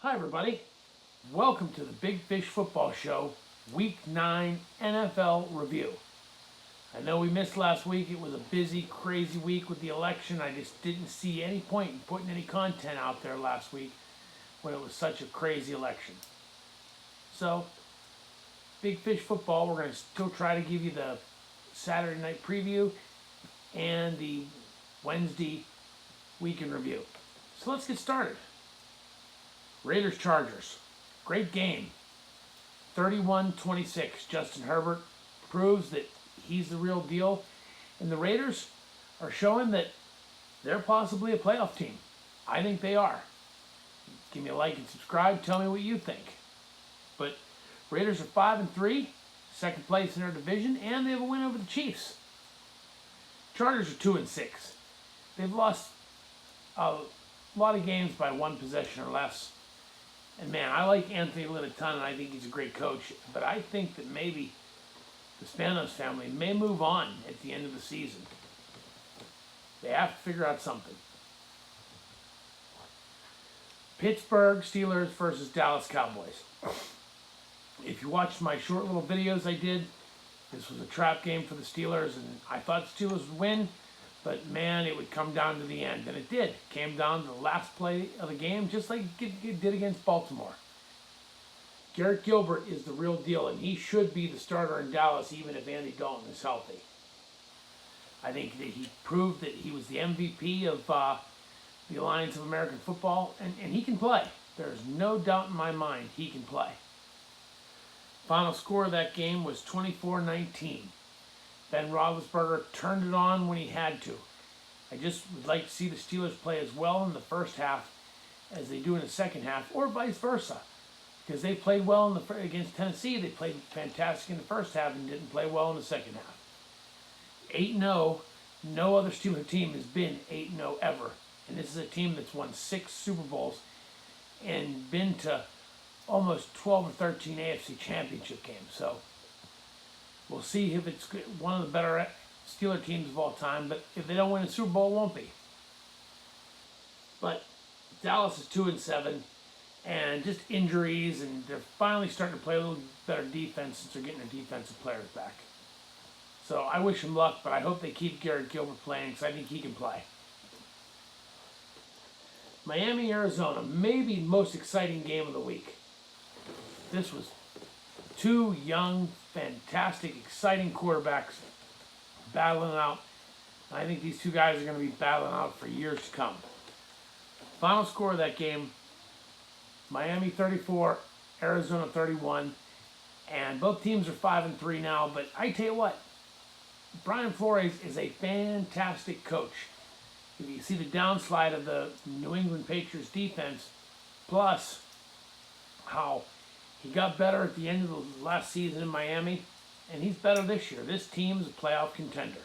Hi, everybody. Welcome to the Big Fish Football Show, Week 9 NFL Review. I know we missed last week. It was a busy, crazy week with the election. I just didn't see any point in putting any content out there last week when it was such a crazy election. So, Big Fish Football, we're going to still try to give you the Saturday night preview and the Wednesday weekend review. So let's get started. Raiders Chargers. Great game. 31-26. Justin Herbert proves that he's the real deal. And the Raiders are showing that they're possibly a playoff team. I think they are. Give me a like and subscribe. Tell me what you think. But Raiders are 5-3, second place in their division, and they have a win over the Chiefs. Chargers are 2-6. They've lost a lot of games by one possession or less. And man, I like Anthony Lynn a ton, and I think he's a great coach. But I think that maybe the Spanos family may move on at the end of the season. They have to figure out something. Pittsburgh Steelers versus Dallas Cowboys. If you watched my short little videos I did, this was a trap game for the Steelers, and I thought the Steelers would win. But man, it would come down to the end, and it did. It came down to the last play of the game, just like it did against Baltimore. Garrett Gilbert is the real deal, and he should be the starter in Dallas, even if Andy Dalton is healthy. I think that he proved that he was the MVP of the Alliance of American Football, and he can play. There's no doubt in my mind he can play. Final score of that game was 24-19. Ben Roethlisberger turned it on when he had to. I just would like to see the Steelers play as well in the first half as they do in the second half, or vice versa. Because they played well against Tennessee. They played fantastic in the first half and didn't play well in the second half. 8-0. No other Steelers team has been 8-0 ever. And this is a team that's won 6 Super Bowls and been to almost 12 or 13 AFC championship games. So we'll see if it's one of the better Steeler teams of all time, but if they don't win a Super Bowl, it won't be. But Dallas is 2-7, and just injuries, and they're finally starting to play a little better defense since they're getting their defensive players back. So I wish them luck, but I hope they keep Garrett Gilbert playing because I think he can play. Miami, Arizona, maybe the most exciting game of the week. This was two young, fantastic, exciting quarterbacks battling out. I think these two guys are going to be battling out for years to come. Final score of that game, Miami 34, Arizona 31. And both teams are 5-3 now. But I tell you what, Brian Flores is a fantastic coach. If you see the downslide of the New England Patriots defense, plus how he got better at the end of the last season in Miami, and he's better this year. This team's a playoff contender.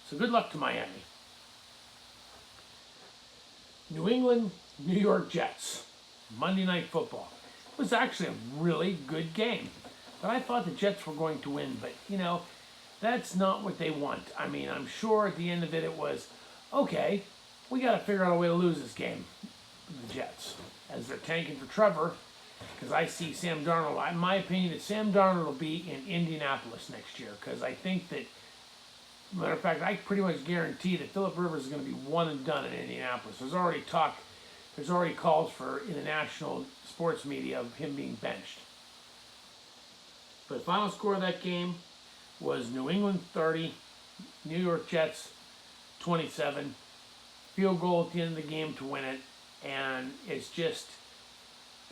So good luck to Miami. New England, New York Jets. Monday Night Football. It was actually a really good game. But I thought the Jets were going to win, but that's not what they want. I mean, I'm sure at the end of it, it was, okay, we got to figure out a way to lose this game, the Jets, as they're tanking for Trevor. Because I see Sam Darnold, in my opinion, that Sam Darnold will be in Indianapolis next year. Because I think that, matter of fact, I pretty much guarantee that Phillip Rivers is going to be one and done in Indianapolis. There's already calls for, in the national sports media, of him being benched. But the final score of that game was New England 30, New York Jets 27. Field goal at the end of the game to win it. And it's just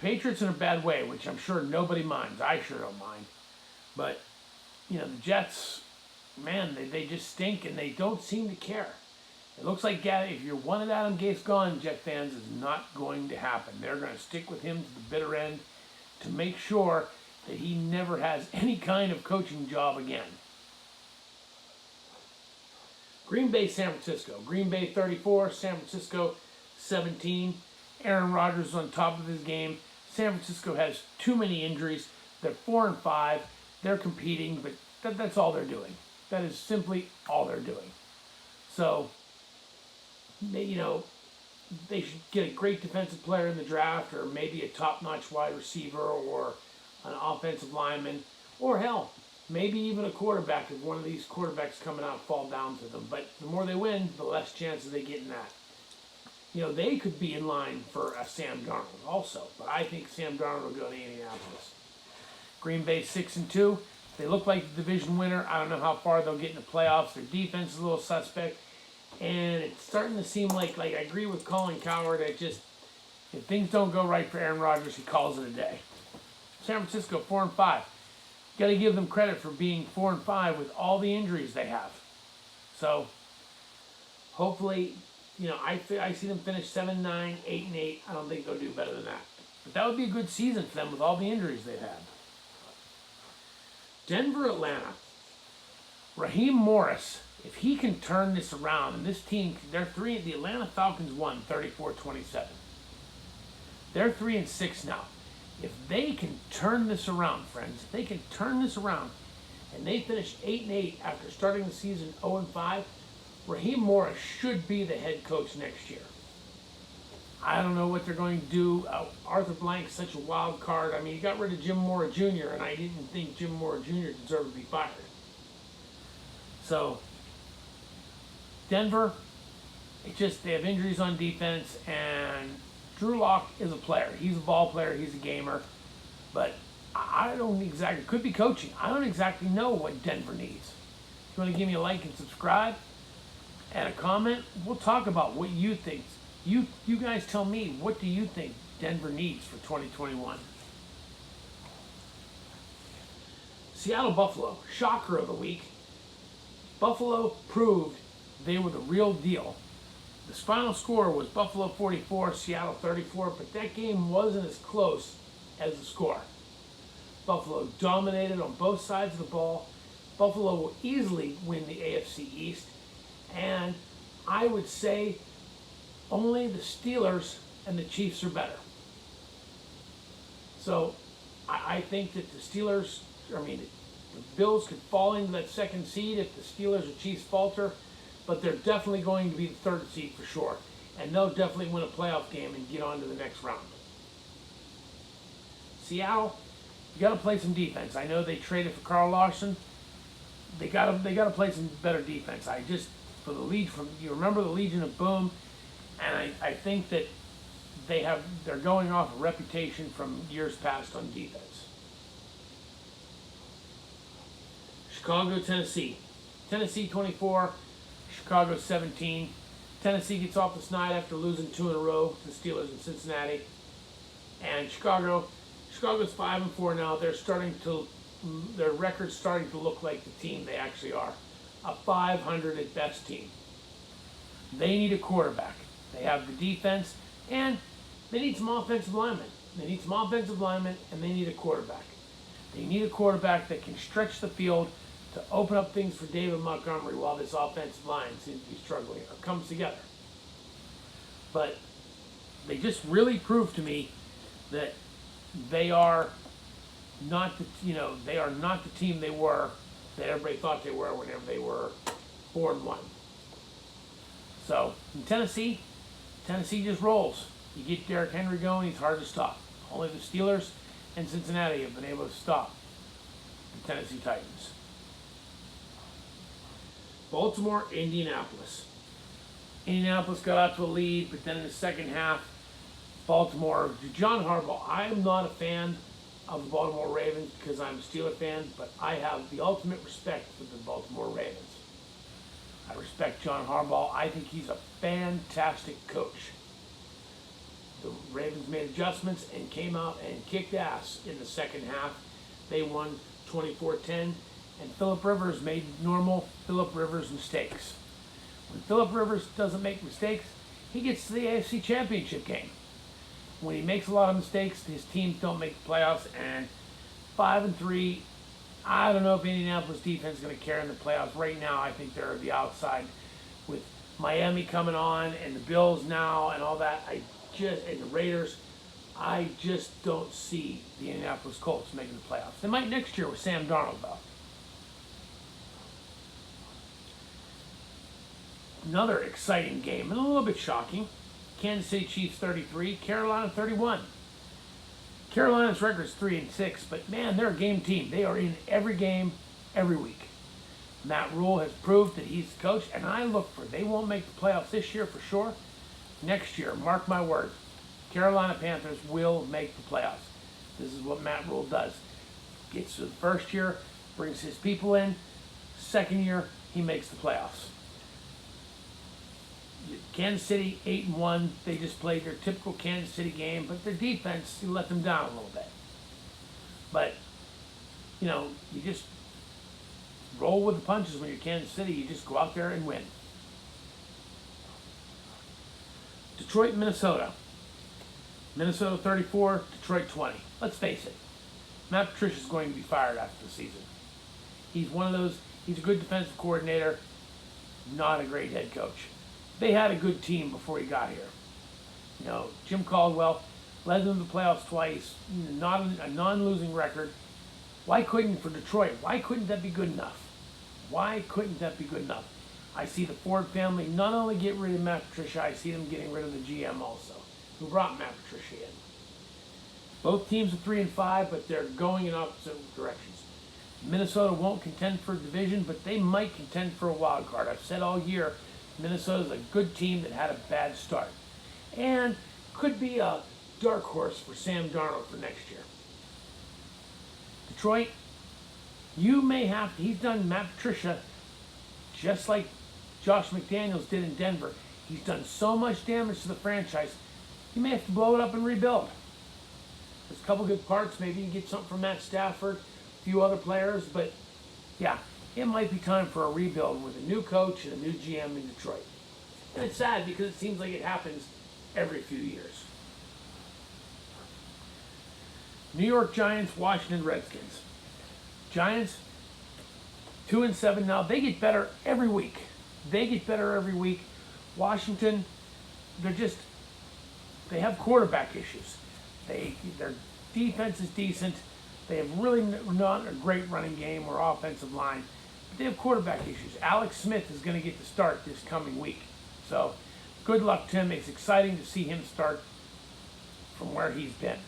Patriots in a bad way, which I'm sure nobody minds. I sure don't mind. But, the Jets, man, they just stink and they don't seem to care. It looks like if you're one of Adam Gates gone, Jet fans, is not going to happen. They're going to stick with him to the bitter end to make sure that he never has any kind of coaching job again. Green Bay, San Francisco. Green Bay 34, San Francisco 17. Aaron Rodgers is on top of his game. San Francisco has too many injuries. They're 4-5. They're competing, but that's all they're doing. That is simply all they're doing. So, they should get a great defensive player in the draft, or maybe a top-notch wide receiver, or an offensive lineman, or hell, maybe even a quarterback if one of these quarterbacks coming out fall down to them. But the more they win, the less chances they get in that. You know, they could be in line for a Sam Darnold also, but I think Sam Darnold will go to Indianapolis. Green Bay 6-2. They look like the division winner. I don't know how far they'll get in the playoffs. Their defense is a little suspect, and it's starting to seem like I agree with Colin Cowherd. If things don't go right for Aaron Rodgers, he calls it a day. San Francisco 4-5. Got to give them credit for being 4-5 with all the injuries they have. So hopefully, you know, I see them finish 7-9, 8-8. I don't think they'll do better than that. But that would be a good season for them with all the injuries they've had. Denver, Atlanta. Raheem Morris, if he can turn this around, and this team, the Atlanta Falcons won 34-27. They're 3-6 now. If they can turn this around, friends, if they can turn this around, and they finish 8-8 after starting the season 0-5, Raheem Morris should be the head coach next year. I don't know what they're going to do. Arthur Blank's such a wild card. I mean, he got rid of Jim Mora Jr., and I didn't think Jim Mora Jr. deserved to be fired. So, Denver, they have injuries on defense, and Drew Lock is a player. He's a ball player. He's a gamer. But I don't exactly, could be coaching. I don't exactly know what Denver needs. If you want to give me a like and subscribe and a comment, we'll talk about what you think. You guys tell me, what do you think Denver needs for 2021? Seattle Buffalo, shocker of the week. Buffalo proved they were the real deal. The final score was Buffalo 44, Seattle 34, but that game wasn't as close as the score. Buffalo dominated on both sides of the ball. Buffalo will easily win the AFC East, and I would say only the Steelers and the Chiefs are better. So I think that the Bills could fall into that second seed if the Steelers or Chiefs falter, but they're definitely going to be the third seed for sure. And they'll definitely win a playoff game and get on to the next round. Seattle, you got to play some defense. I know they traded for Carl Lawson. They got to play some better defense. You remember the Legion of Boom, and I think that they're going off a reputation from years past on defense. Chicago, Tennessee. Tennessee 24, Chicago 17. Tennessee gets off the snide after losing 2 in a row to the Steelers in Cincinnati. And Chicago's 5-4 now. Their record's starting to look like the team they actually are. A 500 at best team. They need a quarterback. They have the defense, and they need some offensive linemen. And they need a quarterback. They need a quarterback that can stretch the field to open up things for David Montgomery while this offensive line seems to be struggling or comes together. But they just really proved to me that they are not the team they were, that everybody thought they were whenever they were 4-1. So in Tennessee just rolls. You get Derrick Henry going, he's hard to stop. Only the Steelers and Cincinnati have been able to stop the Tennessee Titans. Baltimore, Indianapolis. Indianapolis got out to a lead, but then in the second half, Baltimore, John Harbaugh, I am not a fan of the Baltimore Ravens because I'm a Steeler fan, but I have the ultimate respect for the Baltimore Ravens. I respect John Harbaugh. I think he's a fantastic coach. The Ravens made adjustments and came out and kicked ass in the second half. They won 24-10, and Phillip Rivers made normal Phillip Rivers mistakes. When Phillip Rivers doesn't make mistakes, he gets to the AFC Championship game. When he makes a lot of mistakes, his teams don't make the playoffs, and 5-3, I don't know if Indianapolis defense is going to carry in the playoffs. Right now, I think they're the outside with Miami coming on and the Bills now and all that. And the Raiders, I just don't see the Indianapolis Colts making the playoffs. They might next year with Sam Darnold, though. Another exciting game and a little bit shocking. Kansas City Chiefs 33, Carolina 31. Carolina's record is 3-6, but man, they're a game team. They are in every game, every week. Matt Rule has proved that he's the coach, and I look for, they won't make the playoffs this year for sure. Next year, mark my words, Carolina Panthers will make the playoffs. This is what Matt Rule does. Gets to the first year, brings his people in. Second year, he makes the playoffs. Kansas City 8-1. They just played their typical Kansas City game, but their defense, you let them down a little bit. But, you know, you just roll with the punches when you're Kansas City. You just go out there and win. Detroit, Minnesota. Minnesota 34, Detroit 20. Let's face it, Matt Patricia's going to be fired after the season. He's one of those, he's a good defensive coordinator, not a great head coach. They had a good team before he got here. You know, Jim Caldwell led them to the playoffs twice, not a non-losing record. Why couldn't, for Detroit, why couldn't that be good enough? Why couldn't that be good enough? I see the Ford family not only get rid of Matt Patricia, I see them getting rid of the GM also, who brought Matt Patricia in. Both teams are 3-5, but they're going in opposite directions. Minnesota won't contend for a division, but they might contend for a wild card. I've said all year, Minnesota's a good team that had a bad start. And could be a dark horse for Sam Darnold for next year. Detroit, you may have to, he's done Matt Patricia just like Josh McDaniels did in Denver. He's done so much damage to the franchise, you may have to blow it up and rebuild. There's a couple good parts. Maybe you can get something from Matt Stafford, a few other players, but yeah, it might be time for a rebuild with a new coach and a new GM in Detroit. And it's sad because it seems like it happens every few years. New York Giants, Washington Redskins. Giants, 2-7 now. They get better every week. They get better every week. Washington, they have quarterback issues. Their defense is decent. They have really not a great running game or offensive line. But they have quarterback issues. Alex Smith is going to get the start this coming week. So good luck to him. It's exciting to see him start from where he's been.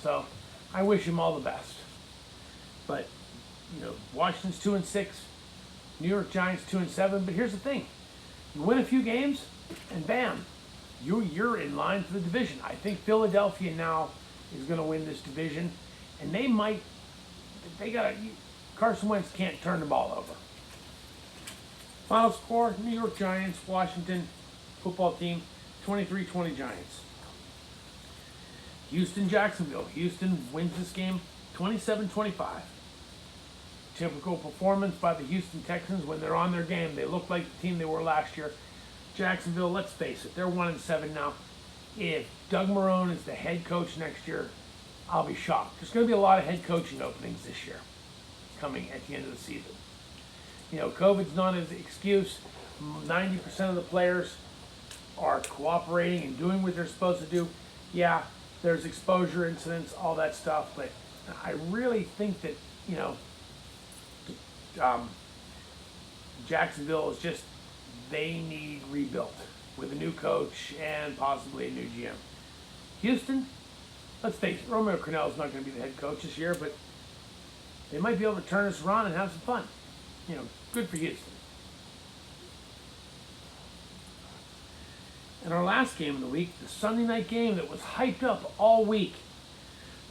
So I wish him all the best. But, you know, Washington's 2-6. New York Giants 2-7. But here's the thing. You win a few games and bam, you're in line for the division. I think Philadelphia now is going to win this division. And Carson Wentz can't turn the ball over. Final score, New York Giants, Washington football team, 23-20 Giants. Houston, Jacksonville. Houston wins this game 27-25. Typical performance by the Houston Texans when they're on their game. They look like the team they were last year. Jacksonville, let's face it, they're 1-7 now. If Doug Marrone is the head coach next year, I'll be shocked. There's going to be a lot of head coaching openings this year coming at the end of the season. You know, COVID's not an excuse. 90% of the players are cooperating and doing what they're supposed to do. Yeah, there's exposure incidents, all that stuff, but I really think that, you know, Jacksonville is just, they need rebuilt with a new coach and possibly a new GM. Houston, let's face it, Romeo Crennel's not going to be the head coach this year, but they might be able to turn this around and have some fun. You know, good for Houston. And our last game of the week, the Sunday night game that was hyped up all week.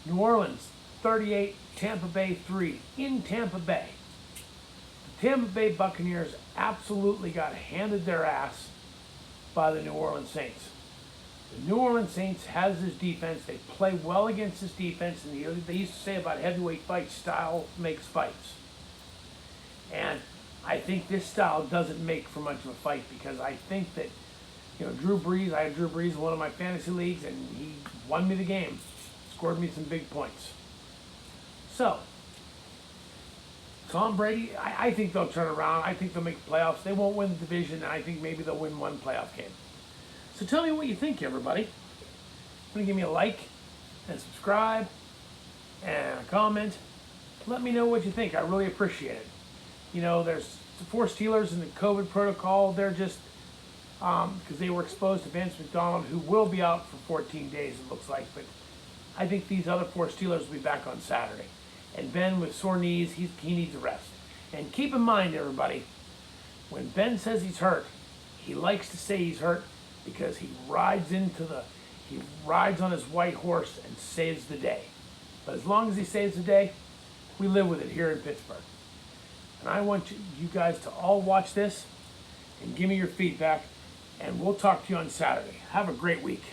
New Orleans 38, Tampa Bay 3 in Tampa Bay. The Tampa Bay Buccaneers absolutely got handed their ass by the New Orleans Saints. The New Orleans Saints has this defense. They play well against this defense, and they used to say about heavyweight fights, style makes fights. And I think this style doesn't make for much of a fight because I think that, you know, Drew Brees, I had Drew Brees in one of my fantasy leagues, and he won me the game, scored me some big points. So, Tom Brady, I think they'll turn around. I think they'll make the playoffs. They won't win the division, and I think maybe they'll win one playoff game. So tell me what you think, everybody. I'm going to give me a like and subscribe and a comment. Let me know what you think. I really appreciate it. You know, there's the 4 Steelers in the COVID protocol. They're just, because they were exposed to Vance McDonald, who will be out for 14 days, it looks like. But I think these other 4 Steelers will be back on Saturday. And Ben with sore knees, he needs a rest. And keep in mind, everybody, when Ben says he's hurt, he likes to say he's hurt because he rides on his white horse and saves the day. But as long as he saves the day, we live with it here in Pittsburgh. And I want you guys to all watch this and give me your feedback, and we'll talk to you on Saturday. Have a great week.